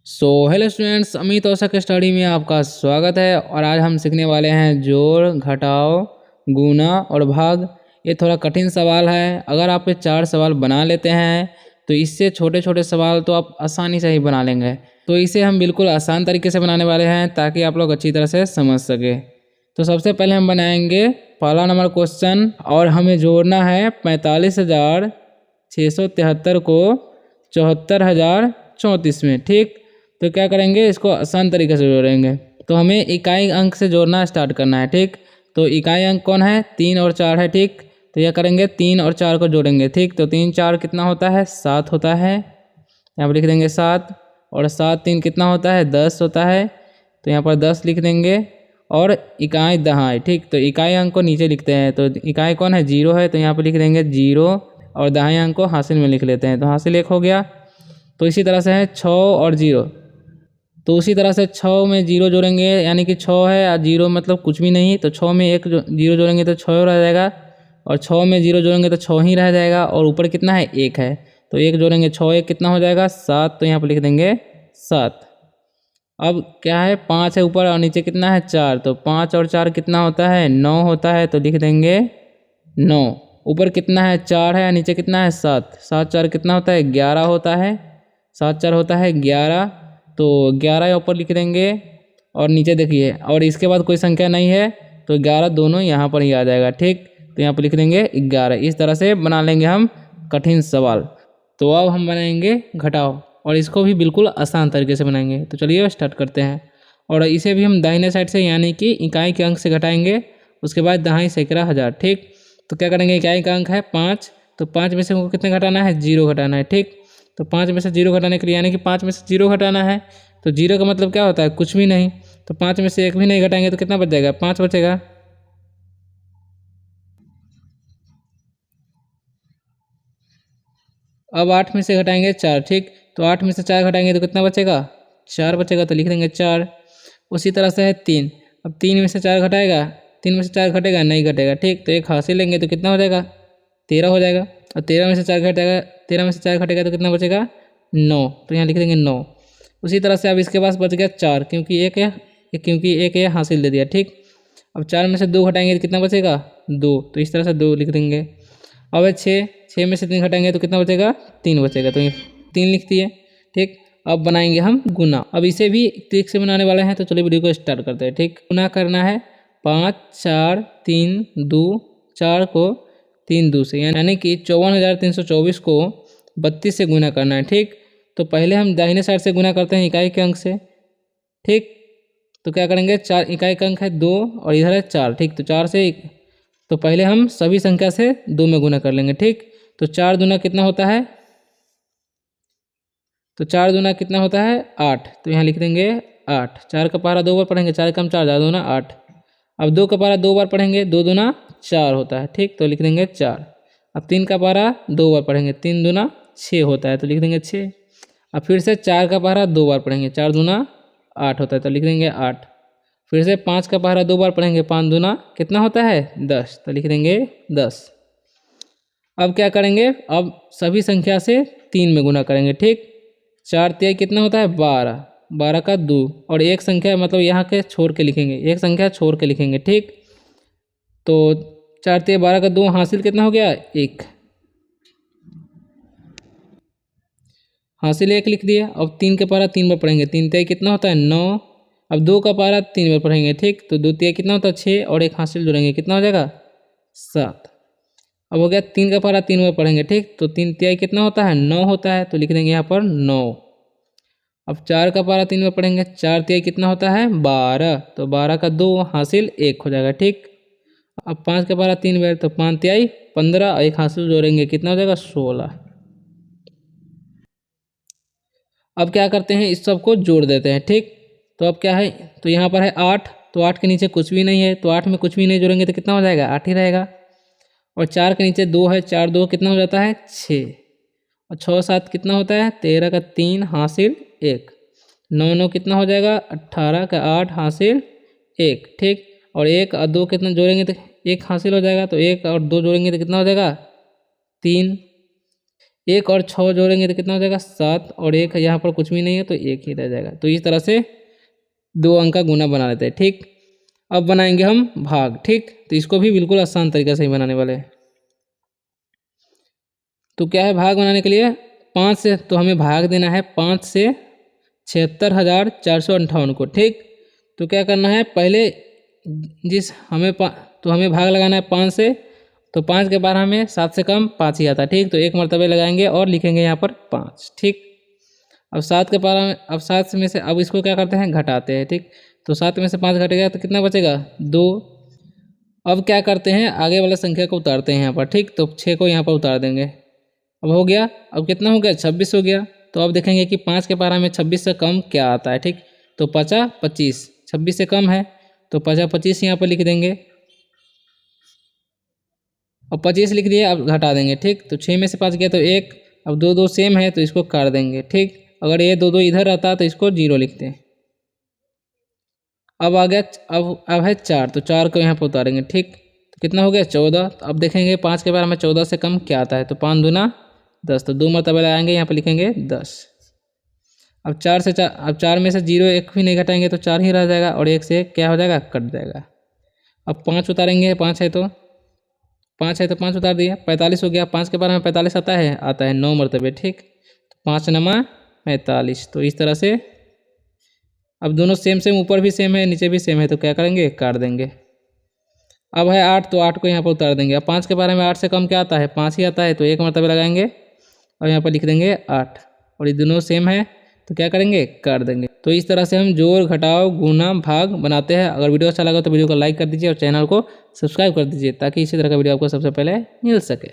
Hello students, Amit औसक study में आपका स्वागत है। और आज हम सीखने वाले हैं जोड़, घटाव, गुणा और भाग। ये थोड़ा कठिन सवाल है। अगर आप ये 4 सवाल बना लेते हैं तो इससे छोटे छोटे सवाल तो आप आसानी से ही बना लेंगे। तो इसे हम बिल्कुल आसान तरीके से बनाने वाले हैं ताकि आप लोग अच्छी तरह से समझ सके। तो सबसे पहले हम बनाएंगे पहला नंबर क्वेश्चन, और हमें जोड़ना है 45,673 को 74,034 में। ठीक, तो क्या करेंगे, इसको आसान तरीके से जोड़ेंगे। तो हमें इकाई अंक से जोड़ना स्टार्ट करना है। ठीक, तो इकाई अंक कौन है, 3 और 4 है। ठीक, तो यह करेंगे 3 और 4 को जोड़ेंगे। ठीक, तो 3 4 कितना होता है, 7 होता है। यहाँ पर लिख देंगे 7, और 7 3 कितना होता है, 10 होता है। तो यहाँ पर 10 लिख देंगे। और इकाई दहाई, ठीक, तो इकाई अंक को नीचे लिखते हैं। तो इकाई कौन है, 0 है, तो यहाँ पर लिख देंगे 0, और दहाई अंक को हासिल में लिख लेते हैं। तो हासिल 1 हो गया। तो इसी तरह से है 6 और 0। तो उसी तरह से 6 में 0 जोड़ेंगे, यानी कि 6 है और 0 मतलब कुछ भी नहीं। तो 6 में 1 0 जोड़ेंगे तो 6 रह जाएगा, और 6 में 0 जोड़ेंगे तो 6 ही रह जाएगा। और ऊपर कितना है, 1 है, तो 1 जोड़ेंगे, 6 1 कितना हो जाएगा, 7। तो यहाँ पर लिख देंगे 7। अब क्या है, 5 है ऊपर, और नीचे कितना है, 4। तो 5 और 4 कितना होता है, 9 होता है। तो लिख देंगे 9। ऊपर कितना है, 4 है, नीचे कितना है, 7। 7 4 कितना होता है, 11 होता है। 7 4 होता है 11। तो 11 ऊपर लिख देंगे, और नीचे देखिए, और इसके बाद कोई संख्या नहीं है तो 11 दोनों यहाँ पर ही आ जाएगा। ठीक, तो यहाँ पर लिख देंगे 11। इस तरह से बना लेंगे हम कठिन सवाल। तो अब हम बनाएंगे घटाव, और इसको भी बिल्कुल आसान तरीके से बनाएंगे। तो चलिए स्टार्ट करते हैं। और इसे भी हम दाहिने साइड से, यानी कि इकाई के अंक से घटाएंगे, उसके बाद दहाई सैकड़ा हज़ार। ठीक, तो क्या करेंगे, इकाई का अंक है 5, तो 5 में से हमको कितने घटाना है, 0 घटाना है। ठीक, तो 5 में से 0 घटाने के लिए, यानी कि 5 में से 0 घटाना है, तो 0 का मतलब क्या होता है, कुछ भी नहीं। तो 5 में से 1 भी नहीं घटाएंगे तो कितना बच जाएगा, 5 बचेगा। अब 8 में से घटाएंगे 4। ठीक, तो 8 में से 4 घटाएंगे तो कितना बचेगा, 4 बचेगा। तो लिख देंगे 4। उसी तरह से है 3। अब 3 में से 4 घटाएगा, 3 में से 4 घटेगा, नहीं घटेगा। ठीक, तो 1 हासिल लेंगे तो कितना हो जाएगा, 13 हो जाएगा। और 13 में से 4 घटेगा, 13 में से 4 घटेगा तो कितना बचेगा, 9। तो यहाँ लिख देंगे 9। उसी तरह से अब इसके पास बच गया 4, क्योंकि एक है हासिल दे दिया। ठीक, अब 4 में से 2 घटाएंगे तो कितना बचेगा, 2। तो इस तरह से 2 लिख देंगे। अब है 6 में से 3 घटाएंगे तो कितना बचेगा, 3 बचेगा। तो ये 3 लिख दिए। ठीक, अब बनाएंगे हम गुना। अब इसे भी ट्रिक से बनाने वाले हैं, तो चलिए वीडियो को स्टार्ट करते हैं। ठीक, गुना करना है 5 4 3 2 4 को 3 2 से, यानी कि 54,324 को 32 से गुना करना है। ठीक, तो पहले हम दाहिने साइड से गुना करते हैं इकाई के अंक से। ठीक, तो क्या करेंगे, 4 इकाई का अंक है 2, और इधर है 4। ठीक, तो 4 से, तो पहले हम सभी संख्या से 2 में गुना कर लेंगे। ठीक, तो 4 दूना कितना होता है, तो 4 दूना कितना होता है, 8। तो यहाँ लिख देंगे 8। 4 का पहाड़ा 2 बार पढ़ेंगे, 4 कम 4, 4 दूना 8। अब 2 का पहाड़ा 2 बार पढ़ेंगे, 2 दूना 4 होता है। ठीक, तो लिख देंगे 4। अब 3 का पहाड़ा 2 बार पढ़ेंगे, 3 दूना 6 होता है, तो लिख देंगे 6। अब फिर से 4 का पहाड़ा 2 बार पढ़ेंगे, 4 दूना 8 होता है, तो लिख देंगे 8। फिर से 5 का पहाड़ा 2 बार पढ़ेंगे, 5 दूना कितना होता है, 10, तो लिख देंगे 10। अब क्या करेंगे, अब सभी संख्या से 3 में गुना करेंगे। ठीक, 4 तिहाई कितना होता है, 12, 12 का 2, और एक संख्या मतलब यहाँ के छोड़ के लिखेंगे, एक संख्या छोड़ के लिखेंगे। ठीक, तो 4 तिहाई 12 का 2 हासिल कितना हो गया, 1, हासिल 1 लिख दिया। अब 3 के पारा 3 बार पढ़ेंगे, 3 तिहाई कितना होता है, 9। अब 2 का पारा 3 बार पढ़ेंगे। ठीक, तो 2 तिहाई कितना होता है, 6, और एक हासिल जोड़ेंगे, कितना हो जाएगा, 7। अब हो गया 3 का पारा 3 बार पढ़ेंगे। ठीक, तो 3 तिहाई कितना होता है, 9 होता है, तो लिख देंगे यहाँ पर 9। अब 4 का पारा 3 बार पढ़ेंगे, 4 तिहाई कितना होता है, 12, तो 12 का 2 हासिल 1 हो जाएगा। ठीक, अब 5 का पारा 3 बार, तो 5 तिहाई 15, और एक हासिल जोड़ेंगे, कितना हो जाएगा, 16। अब क्या करते हैं, इस सब को जोड़ देते हैं। ठीक, तो अब क्या है, तो यहाँ पर है 8, तो 8 के नीचे कुछ भी नहीं है, तो 8 में कुछ भी नहीं जोड़ेंगे तो कितना हो जाएगा, 8 ही रहेगा। और 4 के नीचे 2 है, 4 2 कितना हो जाता है, 6। और 6 7 कितना होता है, 13 का 3 हासिल 1, 9 9 कितना हो जाएगा, 18 का 8 हासिल 1। ठीक, और 1 और 2 कितना जोड़ेंगे तो 1 हासिल हो जाएगा, तो 1 और 2 जोड़ेंगे तो कितना हो जाएगा, 3। 1 और 6 जोड़ेंगे तो कितना हो जाएगा 7, और 1 यहाँ पर कुछ भी नहीं है तो 1 ही रह जाएगा। तो इस तरह से 2 अंक का गुना बना लेते हैं। ठीक, अब बनाएंगे हम भाग। ठीक, तो इसको भी बिल्कुल आसान तरीके से ही बनाने वाले हैं। तो क्या है भाग बनाने के लिए 5 से, तो हमें भाग देना है 5 से 76,458 को। ठीक, तो क्या करना है पहले तो हमें भाग लगाना है 5 से, तो 5 के बाद हमें 7 से कम 5 ही आता है। ठीक, तो एक मरतबे लगाएंगे और लिखेंगे यहाँ पर 5। ठीक, अब 7 के बाद अब 7 में से अब इसको क्या करते हैं घटाते हैं। ठीक, तो 7 में से 5 घटेगा तो कितना बचेगा 2। अब क्या करते हैं आगे वाला संख्या को उतारते हैं यहाँ पर। ठीक, तो 6 को यहाँ पर उतार देंगे। अब हो गया, अब कितना हो गया 26 हो गया। तो अब देखेंगे कि 5 के बाद हमें 26 से कम क्या आता है। ठीक, तो 5 25, 26 से कम है तो 5 25 यहाँ पर लिख देंगे। अब 25 लिख दिए, अब घटा देंगे। ठीक, तो 6 में से 5 गया तो 1, अब 2 2 सेम है तो इसको काट देंगे। ठीक, अगर ये 2 2 इधर रहता तो इसको 0 लिखते हैं। अब आ गया, अब है 4, तो 4 को यहाँ पर उतारेंगे। ठीक, तो कितना हो गया 14। तो अब देखेंगे 5 के बाद हमें 14 से कम क्या आता है, तो 5 दूना 10, तो 2 मरतबा लगाएंगे यहाँ पर लिखेंगे 10। अब 4 में से 0 1 भी नहीं घटाएंगे तो 4 ही रह जाएगा, और 1 से क्या हो जाएगा कट जाएगा। अब 5 उतारेंगे, 5 है तो 5 उतार दिया, 45 हो गया। 5 के बाद हमें 45 आता है 9 मरतबे। ठीक, 5 9 45। तो इस तरह से अब दोनों सेम सेम, ऊपर भी सेम है नीचे भी सेम है, तो क्या करेंगे काट देंगे। अब है 8, तो 8 को यहाँ पर उतार देंगे। अब 5 के बारे में 8 से कम क्या आता है 5 ही आता है, तो एक मरतबे लगाएंगे और यहाँ पर लिख देंगे 8, और ये दोनों सेम है तो क्या करेंगे काट देंगे। तो इस तरह से हम जोड़ घटाव गुना भाग बनाते हैं। अगर वीडियो अच्छा लगा तो वीडियो को लाइक कर दीजिए और चैनल को सब्सक्राइब कर दीजिए ताकि इसी तरह का वीडियो आपको सबसे पहले मिल सके।